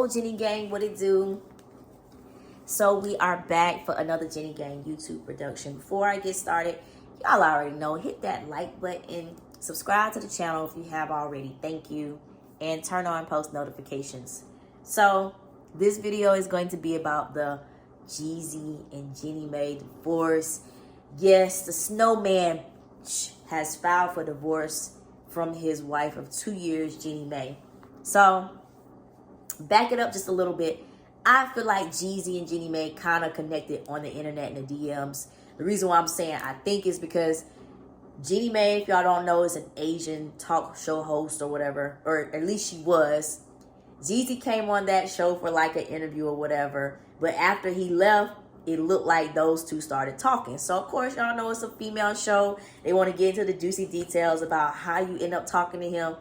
Jeannie Gang, what it do? So we are back for another Jeannie Gang YouTube production. Before I get started, y'all already know, hit that like button, subscribe to the channel if you have already, thank you, and turn on post notifications. So this video is going to be about the Jeezy and Jeannie Mai divorce. Yes, the snowman has filed for divorce from his wife of 2 years, Jeannie Mai. So back it up just a little bit. I feel like Jeezy and Jeannie Mai kind of connected on the internet and the DMs. The reason why I'm saying I think is because Jeannie Mai, if y'all don't know, is an Asian talk show host or whatever, or at least she was. Jeezy came on that show for like an interview or whatever, but after he left, it looked like those two started talking. So of course, y'all know it's a female show. They want to get into the juicy details about how you end up talking to him.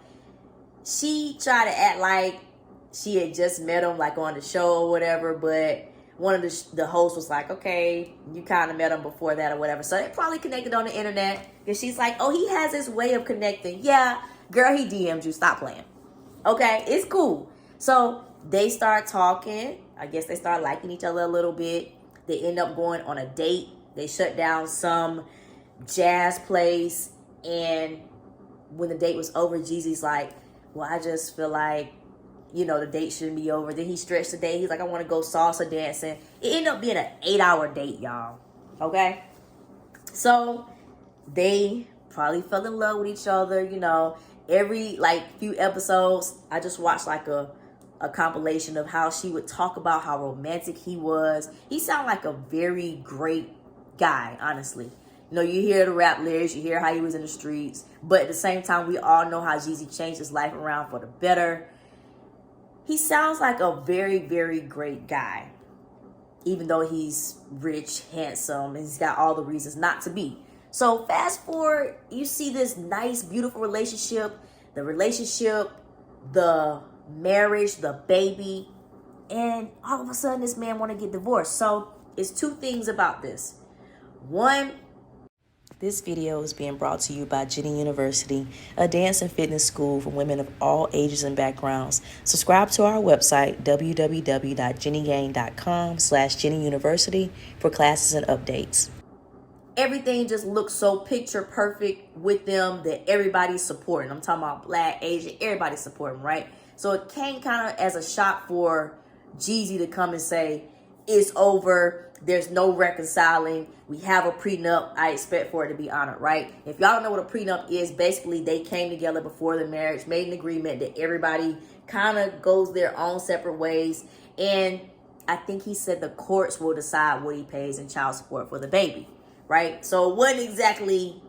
She tried to act like she had just met him like on the show or whatever, but one of the hosts was like, okay, you kind of met him before that or whatever. So they probably connected on the internet, because she's like, oh, he has his way of connecting. Yeah, girl, he DM'd you. Stop playing. Okay, it's cool. So they start talking. I guess they start liking each other a little bit. They end up going on a date. They shut down some jazz place. And when the date was over, Jeezy's like, well, I just feel like, you know, the date shouldn't be over. Then he stretched the date. He's like, I want to go salsa dancing. It ended up being an 8-hour date, y'all. Okay? So they probably fell in love with each other, you know. Every, like, few episodes, I just watched, like, a compilation of how she would talk about how romantic he was. He sounded like a very great guy, honestly. You know, you hear the rap lyrics, you hear how he was in the streets. But at the same time, we all know how Jeezy changed his life around for the better. He sounds like a very, very great guy, even though he's rich, handsome, and he's got all the reasons not to be. So fast forward, you see this nice, beautiful relationship, the marriage, the baby, and all of a sudden this man want to get divorced. So it's two things about this. One, this video is being brought to you by Jeannie University, a dance and fitness school for women of all ages and backgrounds. Subscribe to our website, www.jeanniegang.com/Jeannie University, for classes and updates. Everything just looks so picture perfect with them that everybody's supporting. I'm talking about Black, Asian, everybody's supporting, right? So it came kind of as a shock for Jeezy to come and say, it's over. There's no reconciling. We have a prenup. I expect for it to be honored, right? If y'all don't know what a prenup is, basically they came together before the marriage, made an agreement that everybody kind of goes their own separate ways. And I think he said the courts will decide what he pays in child support for the baby, right? So it wasn't exactly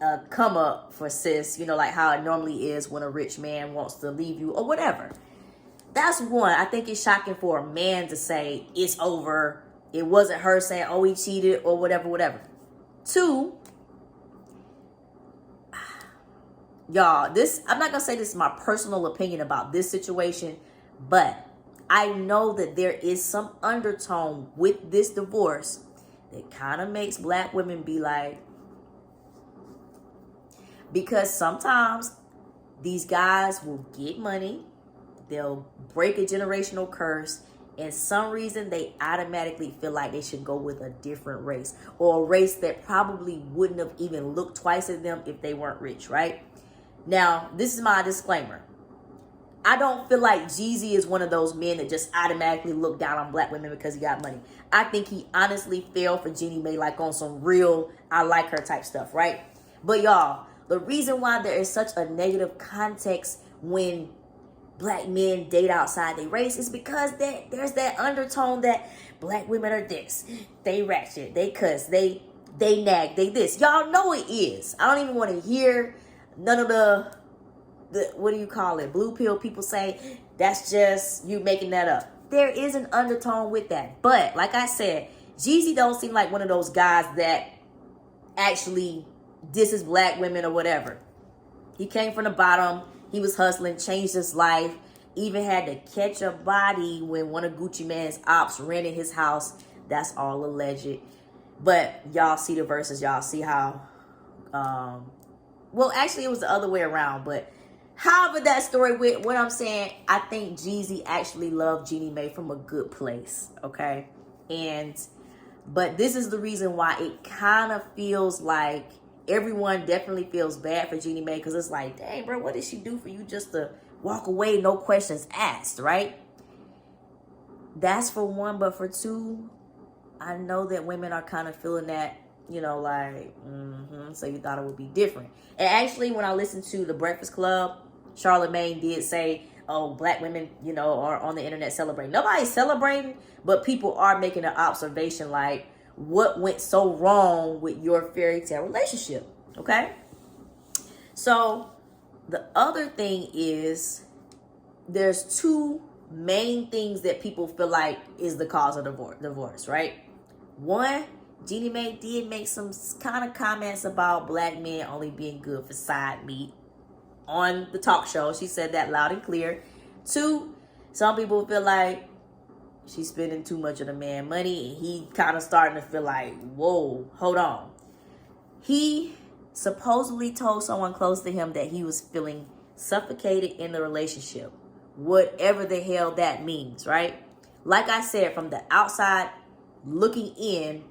a come up for sis, you know, like how it normally is when a rich man wants to leave you or whatever. That's one. I think it's shocking for a man to say it's over. It wasn't her saying, oh, he cheated or whatever. Two, y'all, I'm not going to say this is my personal opinion about this situation, but I know that there is some undertone with this divorce that kind of makes Black women be like, because sometimes these guys will get money, they'll break a generational curse, and some reason they automatically feel like they should go with a different race, or a race that probably wouldn't have even looked twice at them if they weren't rich, right? Now, this is my disclaimer. I don't feel like Jeezy is one of those men that just automatically look down on Black women because he got money. I think he honestly fell for Jeannie Mai like on some real, I like her type stuff, right? But y'all, the reason why there is such a negative context when Black men date outside their race is because there's that undertone that Black women are this. They ratchet, they cuss, they nag, they this. Y'all know it is. I don't even want to hear none of the what do you call it? Blue pill people say that's just you making that up. There is an undertone with that. But like I said, Jeezy don't seem like one of those guys that actually disses Black women or whatever. He came from the bottom. He was hustling, changed his life, even had to catch a body when one of Gucci Mane's ops rented his house. That's all alleged. But y'all see the verses. Y'all see how, well, actually it was the other way around, but However, that story went, what I'm saying, I think Jeezy actually loved Jeannie Mai from a good place, okay? But this is the reason why it kind of feels like everyone definitely feels bad for Jeannie Mai, because it's like, dang, bro, what did she do for you just to walk away, no questions asked, right? That's for one, but for two, I know that women are kind of feeling that, you know, like, so you thought it would be different. And actually, when I listened to The Breakfast Club, Charlamagne did say, oh, black women, you know, are on the internet celebrating. Nobody's celebrating, but people are making an observation like, what went so wrong with your fairy tale relationship, okay? So the other thing is, there's two main things that people feel like is the cause of divorce, right? One, Jeannie Mai did make some kind of comments about black men only being good for side meat on the talk show. She said that loud and clear. Two, some people feel like she's spending too much of the man money, and he kind of starting to feel like, whoa, hold on. He supposedly told someone close to him that he was feeling suffocated in the relationship, whatever the hell that means, right? Like I said, from the outside looking in,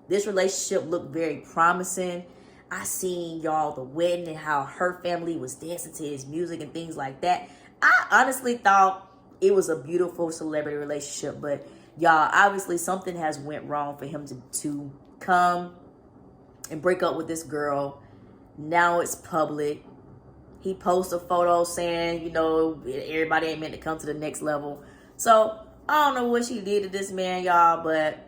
this relationship looked very promising. I seen y'all the wedding and how her family was dancing to his music and things like that. I honestly thought it was a beautiful celebrity relationship, but y'all, obviously something has went wrong for him to come and break up with this girl. Now it's public. He posts a photo saying, you know, everybody ain't meant to come to the next level. So I don't know what she did to this man, y'all, but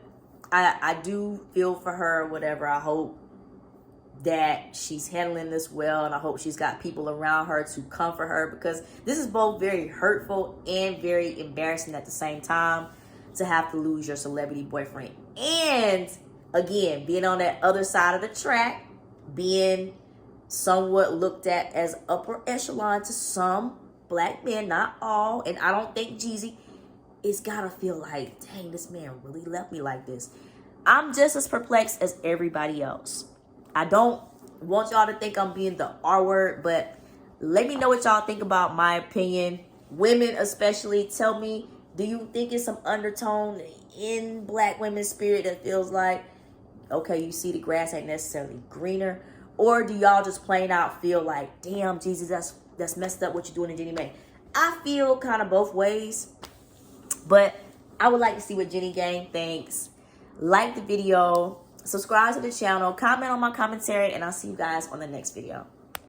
I do feel for her or whatever. I hope that she's handling this well, and I hope she's got people around her to comfort her, because this is both very hurtful and very embarrassing at the same time, to have to lose your celebrity boyfriend. And again, being on that other side of the track, being somewhat looked at as upper echelon to some black men, not all, and I don't think Jeezy, it's gotta feel like, dang, this man really left me like this. I'm just as perplexed as everybody else. I don't want y'all to think I'm being the R word, but let me know what y'all think about my opinion. Women especially, tell me, do you think it's some undertone in black women's spirit that feels like, okay, you see the grass ain't necessarily greener? Or do y'all just plain out feel like, damn, Jesus, that's messed up what you're doing to Jeannie Mai? I feel kind of both ways, but I would like to see what Jeannie Gang thinks. Like the video, subscribe to the channel, comment on my commentary, and I'll see you guys on the next video.